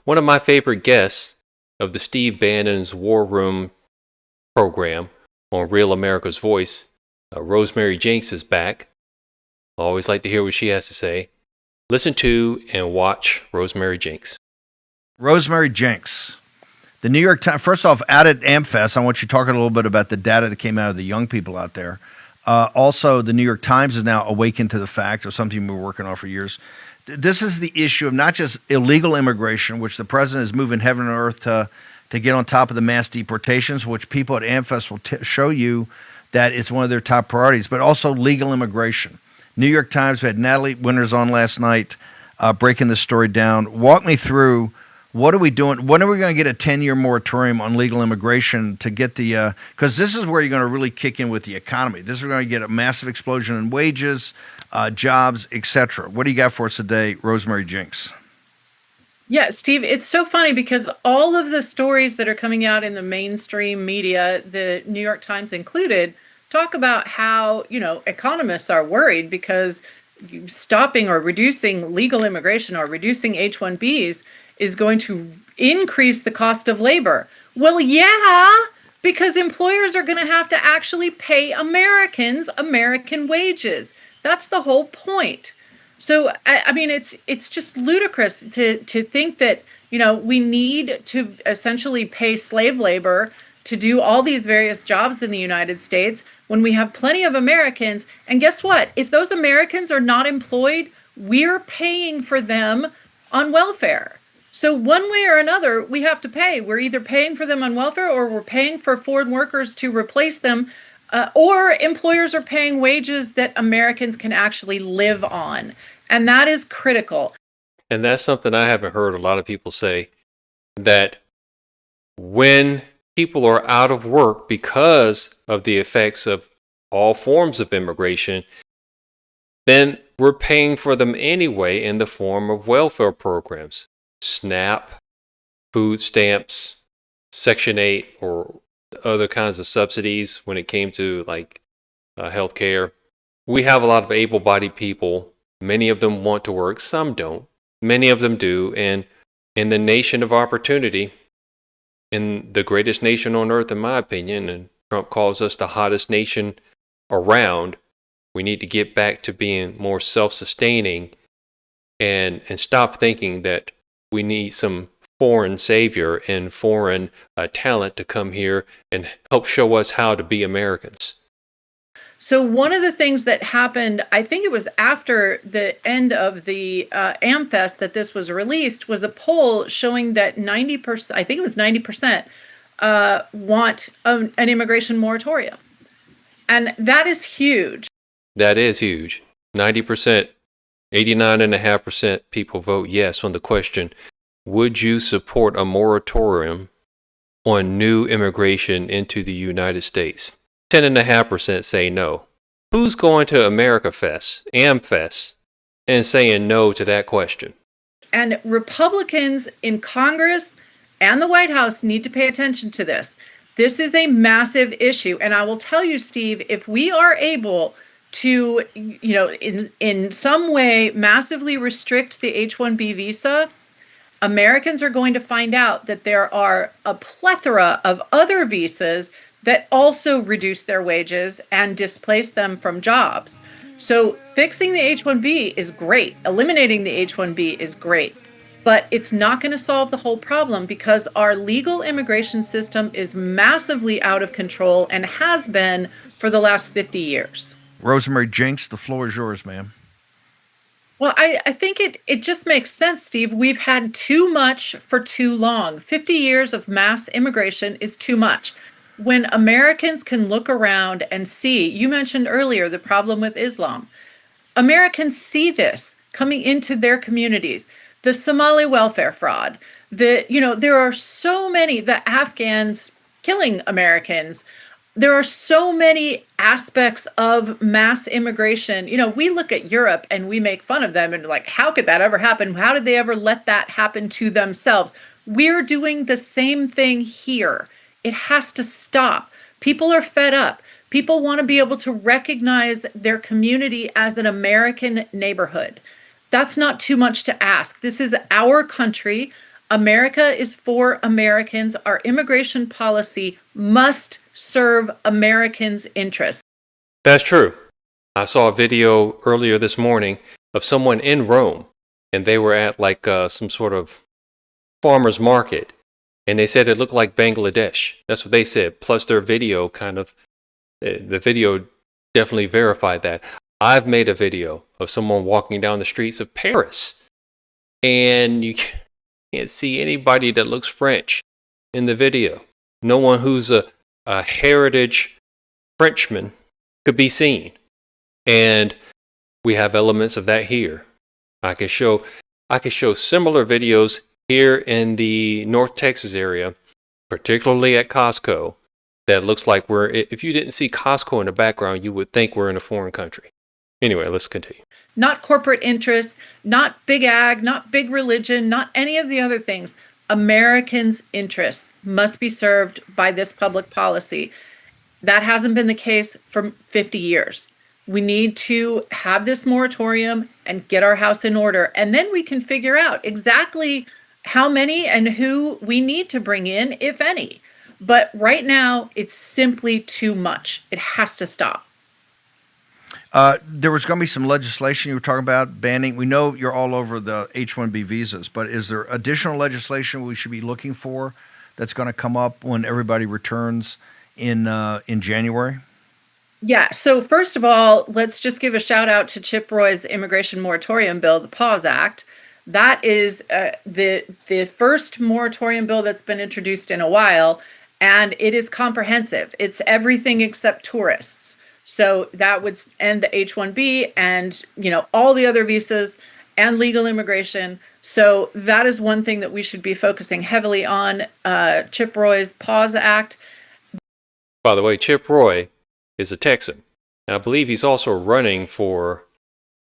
One of my favorite guests of the Steve Bannon's War Room program on Real America's Voice, ROSEMARY JENKS, is back. I always like to hear what she has to say. Listen to and watch ROSEMARY JENKS. ROSEMARY JENKS. The New York Times, first off, out at AmFest, I want you to talk a little bit about the data that came out of the young people out there. Also, the New York Times is now awakened to the fact of something we've been working on for years. This is the issue of not just illegal immigration, which the president is moving heaven and earth to get on top of the mass deportations, which people at AmFest will show you that it's one of their top priorities, but also legal immigration. New York Times, we had Natalie Winters on last night breaking this story down. Walk me through, what are we doing? When are we going to get a 10-year moratorium on legal immigration to get the because this is where you're going to really kick in with the economy. This is going to get a massive explosion in wages, jobs, etc. What do you got for us today, ROSEMARY JENKS? Yeah, Steve, it's so funny because all of the stories that are coming out in the mainstream media, the New York Times included, talk about how, economists are worried because stopping or reducing legal immigration or reducing H-1Bs is going to increase the cost of labor. Well, yeah, because employers are going to have to actually pay Americans American wages. That's the whole point. So, I mean, it's just ludicrous to think that, we need to essentially pay slave labor to do all these various jobs in the United States when we have plenty of Americans. And guess what? If those Americans are not employed, we're paying for them on welfare. So one way or another, we have to pay. We're either paying for them on welfare or we're paying for foreign workers to replace them, or employers are paying wages that Americans can actually live on. And that is critical. And that's something I haven't heard a lot of people say, that when people are out of work because of the effects of all forms of immigration, then we're paying for them anyway in the form of welfare programs. SNAP, food stamps, Section 8, or other kinds of subsidies when it came to health care. We have a lot of able-bodied people. Many of them want to work, some don't. Many of them do. And in the nation of opportunity, in the greatest nation on earth, in my opinion, and Trump calls us the hottest nation around, we need to get back to being more self-sustaining and stop thinking that we need some foreign savior and foreign talent to come here and help show us how to be Americans. So one of the things that happened, I think it was after the end of the AmFest that this was released, was a poll showing that 90%, I think it was 90%, want an immigration moratorium. And that is huge. That is huge. 90%, 89.5% people vote yes on the question, would you support a moratorium on new immigration into the United States? 10.5% say no. Who's going to America Fest, AmFest, and saying no to that question? And Republicans in Congress and the White House need to pay attention to this. This is a massive issue. And I will tell you, Steve, if we are able to, in some way massively restrict the H-1B visa, Americans are going to find out that there are a plethora of other visas that also reduce their wages and displace them from jobs. So fixing the H-1B is great. Eliminating the H-1B is great. But it's not going to solve the whole problem because our legal immigration system is massively out of control and has been for the last 50 years. ROSEMARY JENKS, the floor is yours, ma'am. Well, I think it just makes sense, Steve. We've had too much for too long. 50 years of mass immigration is too much. When Americans can look around and see, you mentioned earlier the problem with Islam. Americans see this coming into their communities. The Somali welfare fraud, there are so many, the Afghans killing Americans. There are so many aspects of mass immigration. We look at Europe and we make fun of them and how could that ever happen? How did they ever let that happen to themselves? We're doing the same thing here. It has to stop. People are fed up. People want to be able to recognize their community as an American neighborhood. That's not too much to ask. This is our country. America is for Americans. Our immigration policy must serve Americans' interests. That's true. I saw a video earlier this morning of someone in Rome, and they were at like some sort of farmer's market, and they said it looked like Bangladesh. That's what they said. Plus, their video the video definitely verified that. I've made a video of someone walking down the streets of Paris, and you can't see anybody that looks French in the video. No one who's a heritage Frenchman could be seen. And we have elements of that here. I could show similar videos here in the North Texas area, particularly at Costco, that looks like if you didn't see Costco in the background, you would think we're in a foreign country. Anyway, let's continue. Not corporate interests, not big ag, not big religion, not any of the other things. Americans' interests must be served by this public policy. That hasn't been the case for 50 years. We need to have this moratorium and get our house in order. And then we can figure out exactly how many and who we need to bring in, if any. But right now, it's simply too much. It has to stop. There was going to be some legislation you were talking about banning. We know you're all over the H-1B visas, but is there additional legislation we should be looking for that's going to come up when everybody returns in January? Yeah. So first of all, let's just give a shout out to Chip Roy's immigration moratorium bill, the PAUSE Act. That is the first moratorium bill that's been introduced in a while, and it is comprehensive. It's everything except tourists. So that would end the H-1B and, all the other visas and legal immigration. So that is one thing that we should be focusing heavily on, Chip Roy's PAUSE Act. By the way, Chip Roy is a Texan, and I believe he's also running for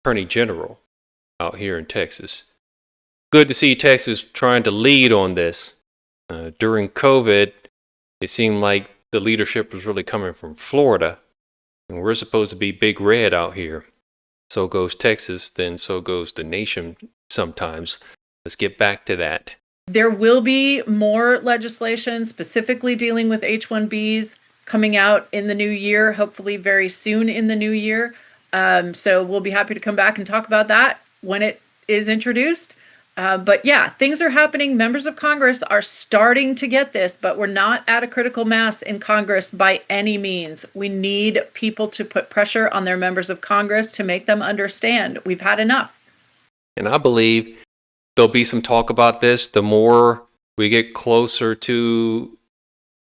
Attorney General out here in Texas. Good to see Texas trying to lead on this. During COVID, it seemed like the leadership was really coming from Florida, and we're supposed to be big red out here. So goes Texas, then so goes the nation sometimes. Let's get back to that. There will be more legislation specifically dealing with H-1Bs coming out in the new year, hopefully very soon in the new year. So we'll be happy to come back and talk about that when it is introduced. But yeah, things are happening. Members of Congress are starting to get this, but we're not at a critical mass in Congress by any means. We need people to put pressure on their members of Congress to make them understand we've had enough. And I believe there'll be some talk about this the more we get closer to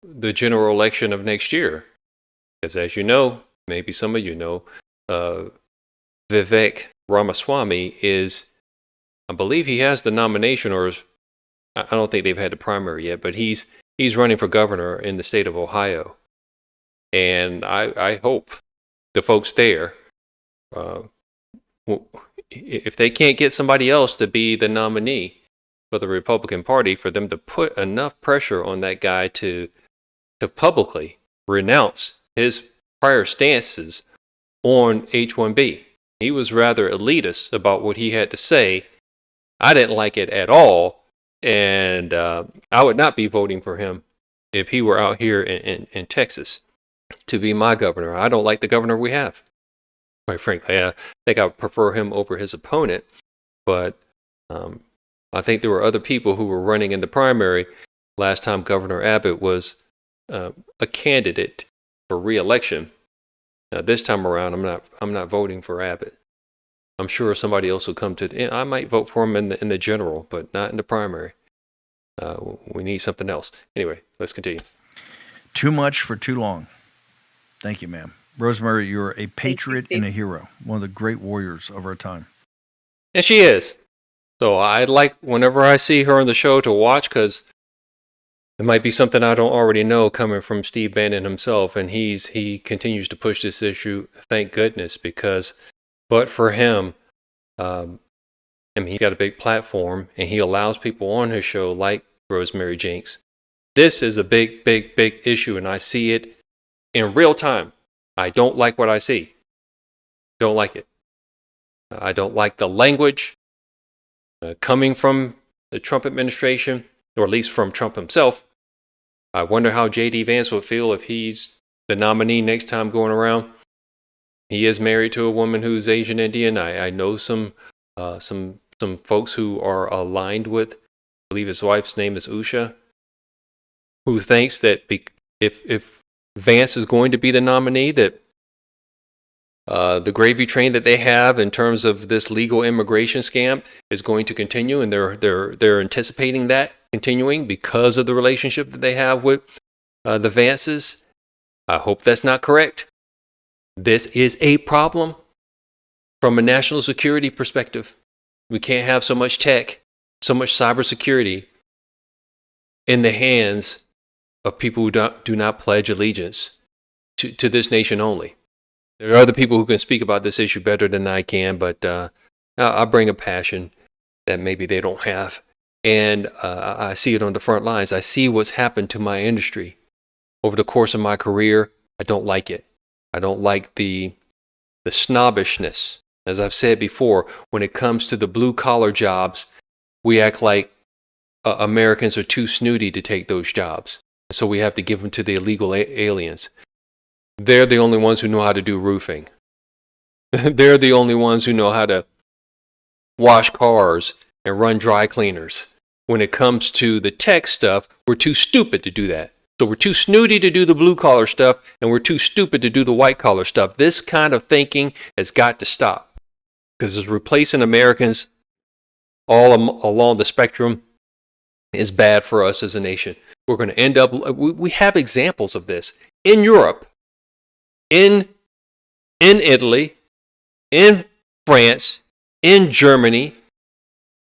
the general election of next year. Because as you know, maybe some of you know, Vivek Ramaswamy is, I believe he has the nomination, or I don't think they've had the primary yet, but he's running for governor in the state of Ohio. And I hope the folks there, if they can't get somebody else to be the nominee for the Republican Party, for them to put enough pressure on that guy to publicly renounce his prior stances on H-1B. He was rather elitist about what he had to say. I didn't like it at all, and I would not be voting for him if he were out here in Texas to be my governor. I don't like the governor we have, quite frankly. I think I would prefer him over his opponent, but I think there were other people who were running in the primary last time Governor Abbott was a candidate for re-election. Now this time around, I'm not voting for Abbott. I'm sure somebody else will come to. I might vote for him in the general, but not in the primary. We need something else. Anyway, let's continue. Too much for too long. Thank you, ma'am. Rosemary, you're a patriot and a hero, one of the great warriors of our time. And she is. So I'd like, whenever I see her on the show, to watch, because it might be something I don't already know coming from Steve Bannon himself, and he continues to push this issue. Thank goodness, because but for him, he's got a big platform, and he allows people on his show like Rosemary JENKS. This is a big, big, big issue, and I see it in real time. I don't like what I see. Don't like it. I don't like the language coming from the Trump administration, or at least from Trump himself. I wonder how J.D. Vance would feel if he's the nominee next time going around. He is married to a woman who's Asian Indian. I know some folks who are aligned with, I believe his wife's name is Usha, who thinks that if Vance is going to be the nominee, that the gravy train that they have in terms of this legal immigration scam is going to continue, and they're anticipating that continuing because of the relationship that they have with the Vances. I hope that's not correct. This is a problem from a national security perspective. We can't have so much tech, so much cybersecurity in the hands of people who do not pledge allegiance to this nation only. There are other people who can speak about this issue better than I can, but I bring a passion that maybe they don't have. And I see it on the front lines. I see what's happened to my industry over the course of my career. I don't like it. I don't like the snobbishness. As I've said before, when it comes to the blue-collar jobs, we act like Americans are too snooty to take those jobs. So we have to give them to the illegal aliens. They're the only ones who know how to do roofing. They're the only ones who know how to wash cars and run dry cleaners. When it comes to the tech stuff, we're too stupid to do that. So we're too snooty to do the blue-collar stuff, and we're too stupid to do the white-collar stuff. This kind of thinking has got to stop, because it's replacing Americans all along the spectrum is bad for us as a nation. We're going to end up, we have examples of this in Europe, in Italy, in France, in Germany,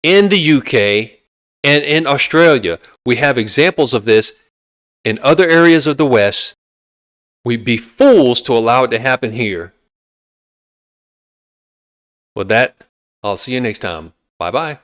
in the UK, and in Australia. We have examples of this in other areas of the West. We'd be fools to allow it to happen here. With that, I'll see you next time. Bye-bye.